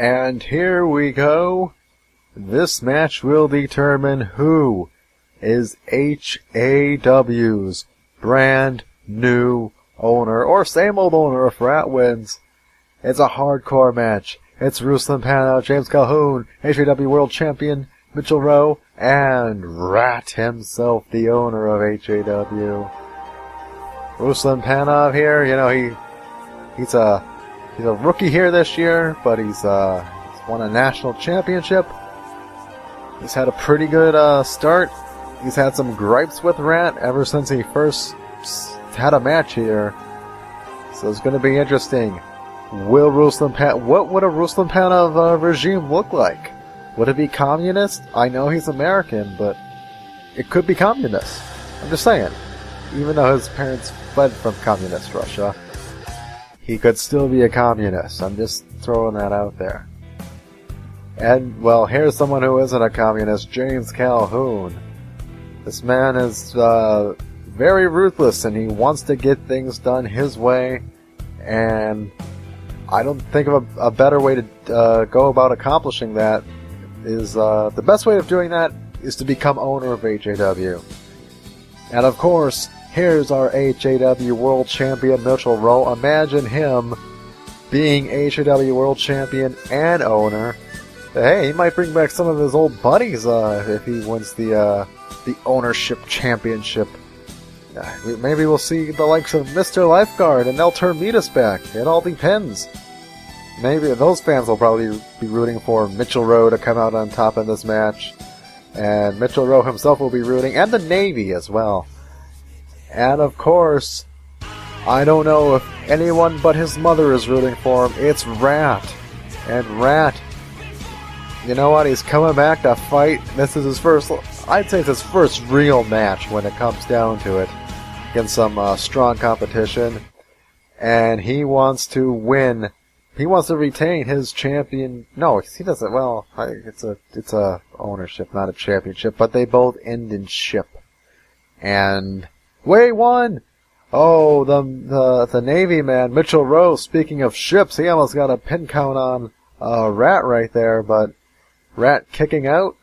And here we go. This match will determine who is HAW's brand new owner, or same old owner if Rat wins. It's a hardcore match. It's Ruslan, Panov, James Calhoun, HAW World Champion Mitchell Rowe, and Rat himself, the owner of HAW. Ruslan Panov here, he's a rookie here this year, but he's won a national championship. He's had a pretty good start. He's had some gripes with Rat ever since he first had a match here. So it's going to be interesting. What would a Ruslan Panov regime look like? Would it be communist? I know he's American, but it could be communist. I'm just saying. Even though his parents fled from communist Russia, he could still be a communist. I'm just throwing that out there. And, well, here's someone who isn't a communist, James Calhoun. This man is very ruthless, and he wants to get things done his way, and I don't think of a better way to go about accomplishing that. The best way of doing that is to become owner of HAW. And of course, here's our HAW World Champion Mitchell Rowe. Imagine him being HAW World Champion and owner. Hey, he might bring back some of his old buddies if he wins the ownership championship. Maybe we'll see the likes of Mr. Lifeguard and El Termitas back. It all depends. Maybe those fans will probably be rooting for Mitchell Rowe to come out on top in this match. And Mitchell Rowe himself will be rooting, and the Navy as well. And of course, I don't know if anyone but his mother is rooting for him. It's Rat. And Rat, you know what? He's coming back to fight. This is his first, I'd say it's his first real match when it comes down to it, against some strong competition. And he wants to win. He wants to retain his champion. No, he doesn't. Well, it's a ownership, not a championship. But they both end in ship. And Way 1. Oh, the Navy man, Mitchell Rowe. Speaking of ships, he almost got a pin count on Rat right there. But Rat kicking out.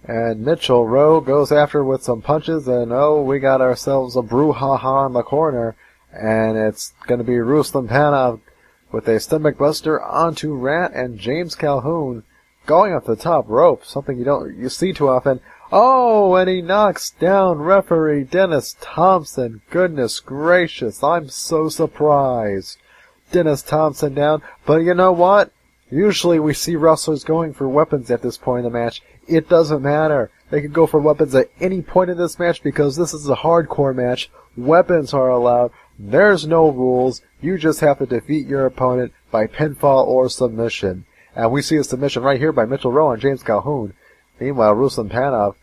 And Mitchell Rowe goes after with some punches. And we got ourselves a brouhaha in the corner. And it's going to be Ruslan Panov with a stomach buster onto Rat, and James Calhoun going up the top rope, something you see too often. Oh, and he knocks down referee Dennis Thompson. Goodness gracious, I'm so surprised. Dennis Thompson down, but you know what? Usually we see wrestlers going for weapons at this point in the match. It doesn't matter. They can go for weapons at any point in this match because this is a hardcore match. Weapons are allowed. There's no rules. You just have to defeat your opponent by pinfall or submission. And we see a submission right here by Mitchell Rowe and James Calhoun. Meanwhile, Ruslan Panov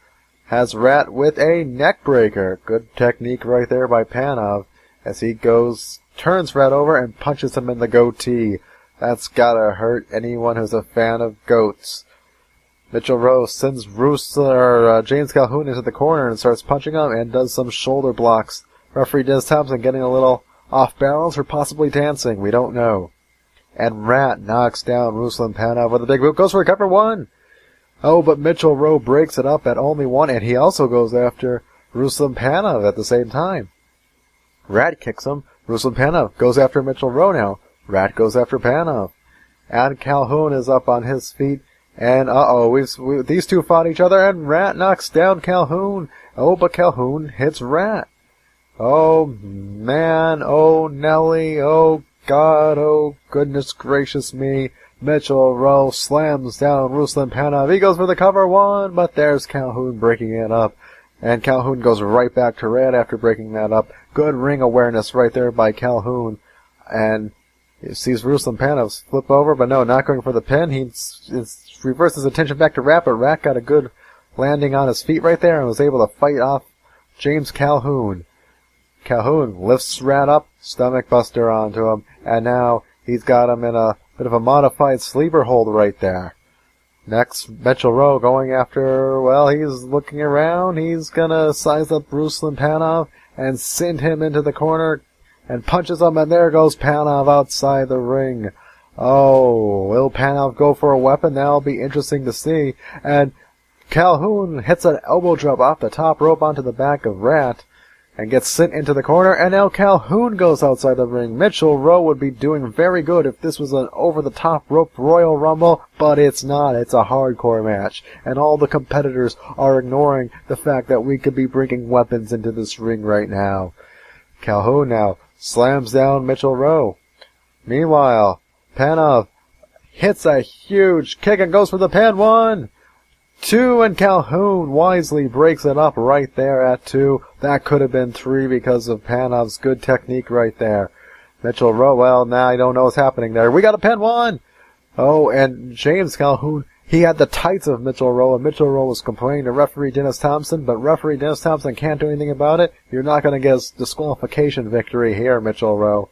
has Rat with a neck breaker. Good technique right there by Panov as he turns Rat over and punches him in the goatee. That's gotta hurt anyone who's a fan of goats. Mitchell Rowe sends James Calhoun into the corner and starts punching him and does some shoulder blocks. Referee Dennis Thompson getting a little off balance or possibly dancing. We don't know. And Rat knocks down Ruslan Panov with a big boot. Goes for a cover 1. Oh, but Mitchell Rowe breaks it up at only 1. And he also goes after Ruslan Panov at the same time. Rat kicks him. Ruslan Panov goes after Mitchell Rowe now. Rat goes after Panov. And Calhoun is up on his feet. And these two fought each other. And Rat knocks down Calhoun. Oh, but Calhoun hits Rat. Oh, man, oh, Nelly, oh, God, oh, goodness gracious me. Mitchell Rowe slams down Ruslan Panov. He goes for the cover 1, but there's Calhoun breaking it up. And Calhoun goes right back to Rat after breaking that up. Good ring awareness right there by Calhoun. And he sees Ruslan Panov flip over, but no, not going for the pin. He reverses his attention back to Rat, but Rat got a good landing on his feet right there and was able to fight off James Calhoun. Calhoun lifts Rat up, stomach buster onto him, and now he's got him in a bit of a modified sleeper hold right there. Next, Mitchell Rowe going after, he's looking around. He's gonna size up Ruslan Panov and send him into the corner and punches him, and there goes Panov outside the ring. Oh, will Panov go for a weapon. That'll be interesting to see. And Calhoun hits an elbow drop off the top rope onto the back of Rat and gets sent into the corner, and now Calhoun goes outside the ring. Mitchell Rowe would be doing very good if this was an over-the-top rope Royal Rumble, but it's not. It's a hardcore match, and all the competitors are ignoring the fact that we could be bringing weapons into this ring right now. Calhoun now slams down Mitchell Rowe. Meanwhile, Panov hits a huge kick and goes for the pin. 1, 2, and Calhoun wisely breaks it up right there at 2. That could have been 3 because of Panov's good technique right there. Mitchell Rowe, well, now I don't know what's happening there. We got a pin. 1. Oh, and James Calhoun, he had the tights of Mitchell Rowe, and Mitchell Rowe was complaining to referee Dennis Thompson, but referee Dennis Thompson can't do anything about it. You're not going to get a disqualification victory here, Mitchell Rowe.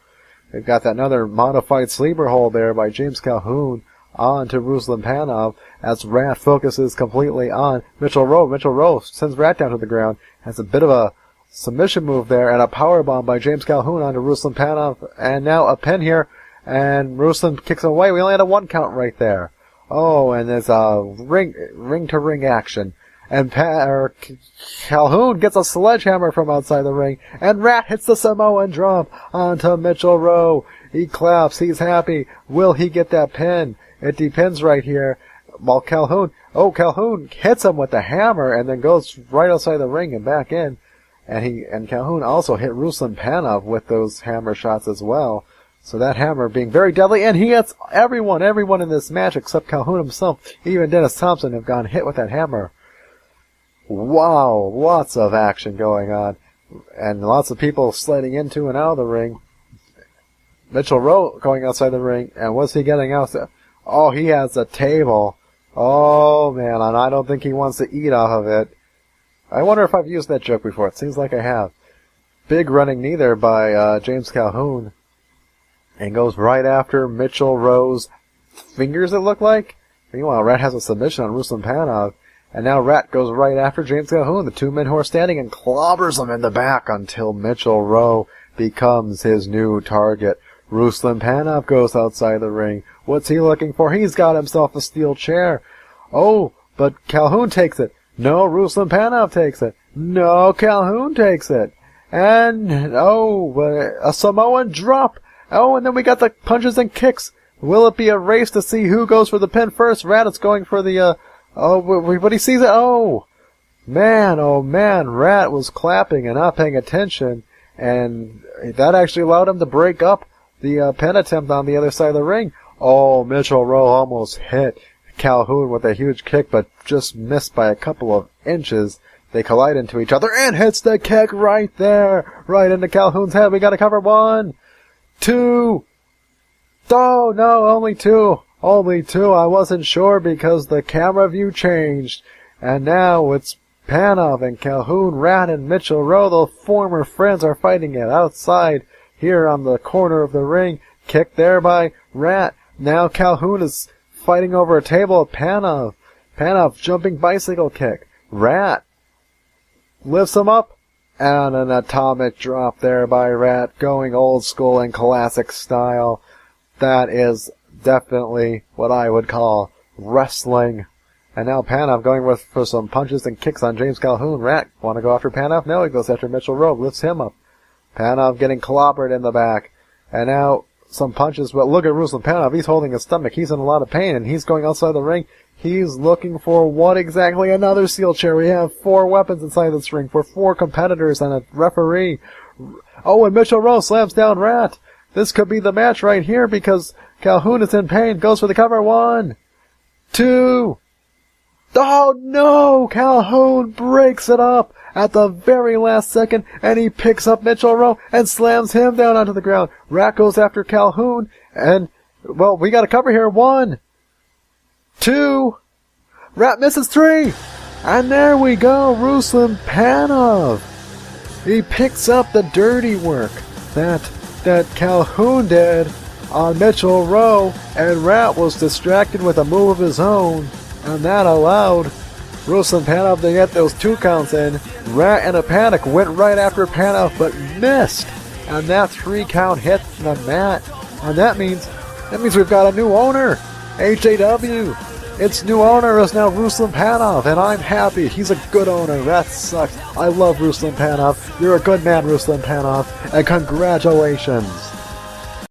They've got that another modified sleeper hold there by James Calhoun on to Ruslan Panov as Rat focuses completely on Mitchell Rowe. Mitchell Rowe sends Rat down to the ground. Has a bit of a submission move there and a powerbomb by James Calhoun onto Ruslan Panov. And now a pin here, and Ruslan kicks away. We only had a 1 count right there. Oh, and there's a ring-to-ring action. And Calhoun gets a sledgehammer from outside the ring, and Rat hits the Samoan drop onto Mitchell Rowe. He claps. He's happy. Will he get that pin? It depends right here. While Calhoun hits him with the hammer and then goes right outside the ring and back in. And Calhoun also hit Ruslan Panov with those hammer shots as well. So that hammer being very deadly, and he hits everyone in this match except Calhoun himself. Even Dennis Thompson have gone hit with that hammer. Wow, lots of action going on. And lots of people sliding into and out of the ring. Mitchell Rowe going outside the ring, and what's he getting out there? Oh, he has a table. Oh, man, and I don't think he wants to eat off of it. I wonder if I've used that joke before. It seems like I have. Big running knee there by James Calhoun. And goes right after Mitchell Rowe's fingers, it looked like. Meanwhile, Rat has a submission on Ruslan Panov. And now Rat goes right after James Calhoun, the 2 men who are standing, and clobbers him in the back until Mitchell Rowe becomes his new target. Ruslan Panov goes outside the ring. What's he looking for? He's got himself a steel chair. Oh, but Calhoun takes it. No, Ruslan Panov takes it. No, Calhoun takes it. And, a Samoan drop. Oh, and then we got the punches and kicks. Will it be a race to see who goes for the pin first? Rat is going for the, but he sees it. Oh man, Rat was clapping and not paying attention, and that actually allowed him to break up the pin attempt on the other side of the ring. Oh, Mitchell Rowe almost hit Calhoun with a huge kick, but just missed by a couple of inches. They collide into each other, and hits the kick right there, right into Calhoun's head. We got to cover 1, 2. Oh, no, only 2. Only 2. I wasn't sure because the camera view changed. And now it's Panov and Calhoun, Rat and Mitchell Rowe. The former friends are fighting it outside here on the corner of the ring. Kick there by Rat. Now Calhoun is fighting over a table with Panov. Panov jumping bicycle kick. Rat lifts him up. And an atomic drop there by Rat, going old school and classic style. That is definitely what I would call wrestling. And now Panov going for some punches and kicks on James Calhoun. Rat want to go after Panov? No, he goes after Mitchell Rowe, lifts him up. Panov getting clobbered in the back. And now some punches, but look at Ruslan Panov. He's holding his stomach. He's in a lot of pain, and he's going outside the ring. He's looking for what exactly? Another steel chair. We have 4 weapons inside this ring for 4 competitors and a referee. Oh, and Mitchell Rowe slams down Rat. This could be the match right here because Calhoun is in pain. Goes for the cover. 1, 2. Oh no! Calhoun breaks it up at the very last second, and he picks up Mitchell Rowe and slams him down onto the ground. Rat goes after Calhoun, and, well, we got a cover here. 1, 2. Rat misses 3. And there we go, Ruslan Panov. He picks up the dirty work that Calhoun did on Mitchell Rowe, and Rat was distracted with a move of his own, and that allowed Ruslan Panov to get those 2 counts in. Rat in a panic went right after Panov, but missed, and that 3 count hit the mat, and that means we've got a new owner. HAW! Its new owner is now Ruslan Panov, and I'm happy. He's a good owner. That sucks. I love Ruslan Panov. You're a good man, Ruslan Panov, and congratulations.